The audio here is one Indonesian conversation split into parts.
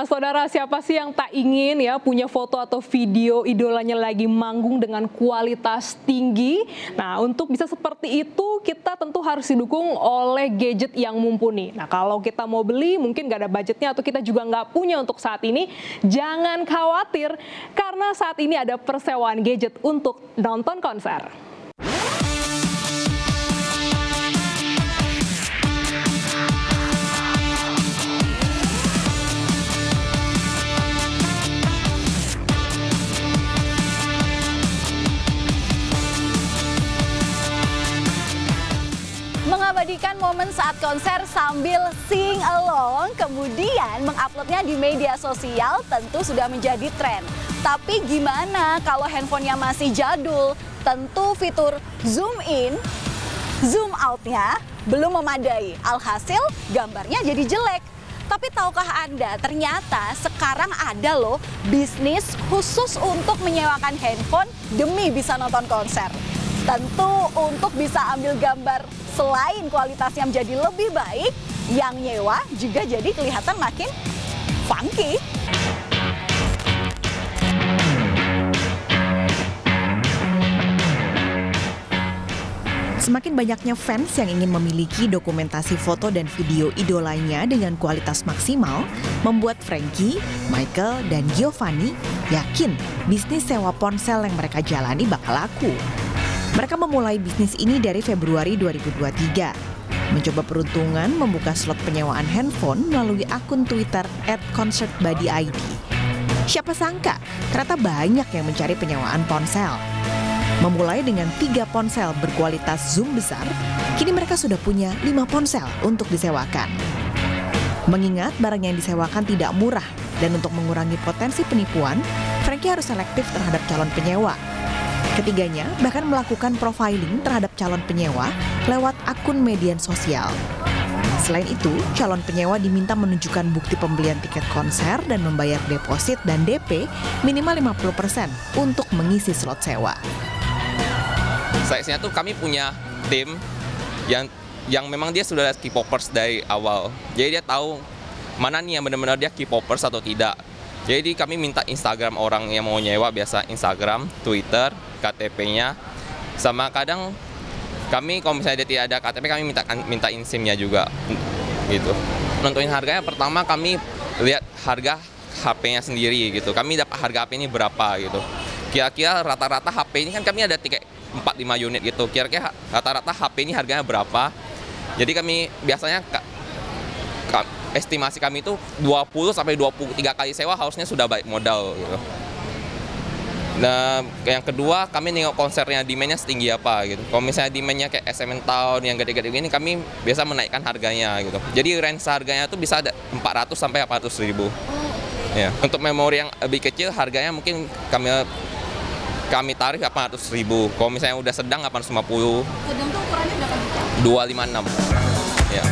Saudara, siapa sih yang tak ingin ya punya foto atau video idolanya lagi manggung dengan kualitas tinggi? Nah, untuk bisa seperti itu kita tentu harus didukung oleh gadget yang mumpuni. Nah, kalau kita mau beli mungkin nggak ada budgetnya atau kita juga nggak punya untuk saat ini, jangan khawatir karena saat ini ada persewaan gadget untuk nonton konser. Mengabadikan momen saat konser sambil sing along, kemudian menguploadnya di media sosial tentu sudah menjadi tren. Tapi gimana kalau handphonenya masih jadul? Tentu fitur zoom in, zoom outnya belum memadai. Alhasil gambarnya jadi jelek. Tapi tahukah Anda, ternyata sekarang ada loh bisnis khusus untuk menyewakan handphone demi bisa nonton konser. Tentu untuk bisa ambil gambar selain kualitasnya menjadi lebih baik, yang nyewa juga jadi kelihatan makin funky. Semakin banyaknya fans yang ingin memiliki dokumentasi foto dan video idolanya dengan kualitas maksimal, membuat Frankie, Michael, dan Giovanni yakin bisnis sewa ponsel yang mereka jalani bakal laku. Mereka memulai bisnis ini dari Februari 2023. Mencoba peruntungan membuka slot penyewaan handphone melalui akun Twitter @concertbuddyid. Siapa sangka, ternyata banyak yang mencari penyewaan ponsel. Memulai dengan 3 ponsel berkualitas zoom besar, kini mereka sudah punya 5 ponsel untuk disewakan. Mengingat barang yang disewakan tidak murah dan untuk mengurangi potensi penipuan, Frankie harus selektif terhadap calon penyewa. Ketiganya bahkan melakukan profiling terhadap calon penyewa lewat akun media sosial. Selain itu, calon penyewa diminta menunjukkan bukti pembelian tiket konser dan membayar deposit dan DP minimal 50% untuk mengisi slot sewa. Size-nya tuh kami punya tim yang memang dia sudah K-popers dari awal. Jadi dia tahu mana nih yang benar-benar dia K-popers atau tidak. Jadi kami minta Instagram orang yang mau nyewa, biasa Instagram, Twitter, KTP-nya, sama kadang kami kalau misalnya dia tidak ada KTP kami minta SIM-nya juga, gitu. Nentuin harganya pertama kami lihat harga HP-nya sendiri gitu. Kami dapat harga HP ini berapa gitu. Kira-kira rata-rata HP ini kan kami ada tiket 4-5 unit gitu. Kira-kira rata-rata HP ini harganya berapa? Jadi kami biasanya estimasi kami itu 20 sampai 23 kali sewa harusnya sudah baik modal gitu. Nah, yang kedua kami nengok konsernya demand-nya setinggi apa gitu. Kalau misalnya demand-nya kayak SM Town yang gede-gede gini, kami biasa menaikkan harganya gitu. Jadi range harganya itu bisa ada 400 sampai 800 ribu. Ya. Untuk memori yang lebih kecil harganya mungkin kami tarik 800 ribu. Kalau misalnya udah sedang 850. Sedang tuh ukurannya berapa juta? 256. Ya.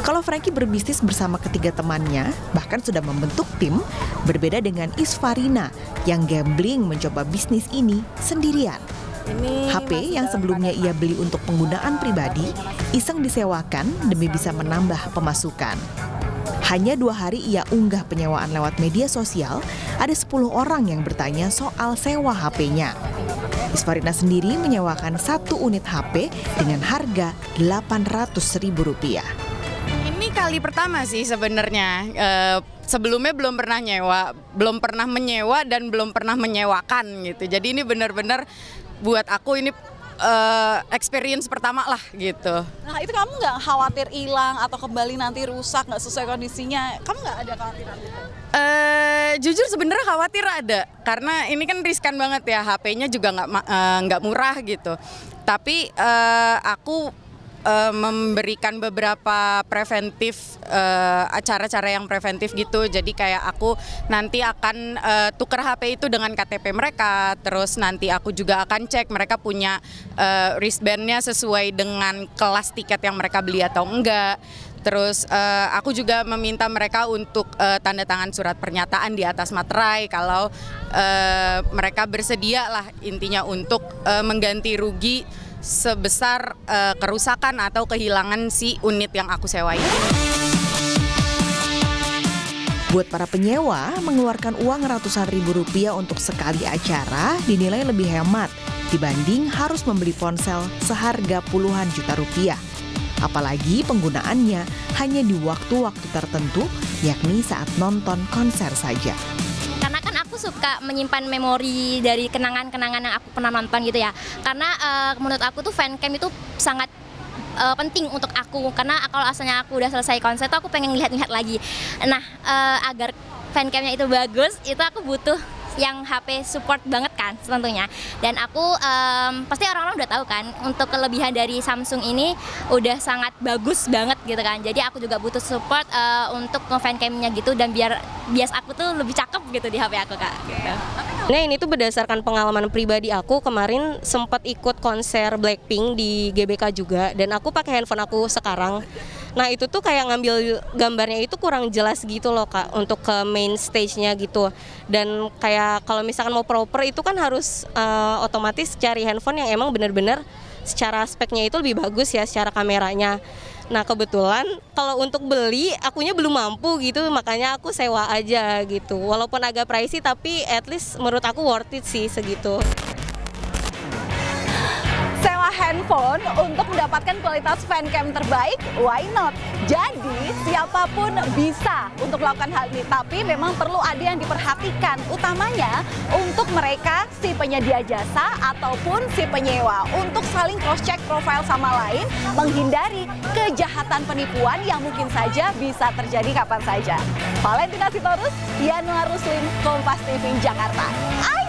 Kalau Frankie berbisnis bersama ketiga temannya, bahkan sudah membentuk tim, berbeda dengan Isfarina yang gambling mencoba bisnis ini sendirian. HP yang sebelumnya ia beli untuk penggunaan pribadi, iseng disewakan demi bisa menambah pemasukan. Hanya 2 hari ia unggah penyewaan lewat media sosial, ada 10 orang yang bertanya soal sewa HP-nya. Isfarina sendiri menyewakan 1 unit HP dengan harga Rp800.000. Ini kali pertama sih sebenarnya. Sebelumnya belum pernah menyewa dan belum pernah menyewakan gitu. Jadi ini benar-benar buat aku ini experience pertama lah gitu. Nah, itu kamu nggak khawatir hilang atau kembali nanti rusak nggak sesuai kondisinya? Kamu nggak ada khawatiran itu? Jujur sebenarnya khawatir ada, karena ini kan riskan banget ya, HP-nya juga nggak murah gitu. Tapi aku memberikan beberapa preventif, acara-acara yang preventif gitu. Jadi kayak aku nanti akan tukar HP itu dengan KTP mereka. Terus nanti aku juga akan cek mereka punya wristband-nya sesuai dengan kelas tiket yang mereka beli atau enggak. Terus aku juga meminta mereka untuk tanda tangan surat pernyataan di atas materai kalau mereka bersedia lah intinya untuk mengganti rugi sebesar kerusakan atau kehilangan si unit yang aku sewa ini. Buat para penyewa, mengeluarkan uang ratusan ribu rupiah untuk sekali acara dinilai lebih hemat dibanding harus membeli ponsel seharga puluhan juta rupiah. Apalagi penggunaannya hanya di waktu-waktu tertentu, yakni saat nonton konser saja. Karena kan aku suka menyimpan memori dari kenangan-kenangan yang aku pernah nonton gitu ya. Karena menurut aku tuh fancam itu sangat penting untuk aku, karena kalau asalnya aku udah selesai konser tuh aku pengen lihat-lihat lagi. Nah, agar fancamnya itu bagus, itu aku butuh yang HP support banget kan tentunya. Dan aku pasti orang-orang udah tahu kan, untuk kelebihan dari Samsung ini udah sangat bagus banget gitu kan. Jadi aku juga butuh support untuk fancamnya gitu, dan biar bias aku tuh lebih cakep gitu di HP aku Kak gitu. Nah, ini tuh berdasarkan pengalaman pribadi aku, kemarin sempat ikut konser Blackpink di GBK juga, dan aku pakai handphone aku sekarang. Nah, itu tuh kayak ngambil gambarnya itu kurang jelas gitu loh Kak, untuk ke main stage-nya gitu. Dan kayak kalau misalkan mau proper itu kan harus otomatis cari handphone yang emang bener-bener secara speknya itu lebih bagus ya, secara kameranya. Nah, kebetulan kalau untuk beli akunya belum mampu gitu, makanya aku sewa aja gitu. Walaupun agak pricey tapi at least menurut aku worth it sih segitu. Sewa handphone untuk mendapatkan kualitas fancam terbaik, why not? Jadi siapapun bisa untuk melakukan hal ini, tapi memang perlu ada yang diperhatikan, utamanya untuk mereka si penyedia jasa ataupun si penyewa, untuk saling cross-check profile sama lain, menghindari kejahatan penipuan yang mungkin saja bisa terjadi kapan saja. Valentina Sitorus, Yanuar Ruslim, Kompas TV Jakarta. Ayo!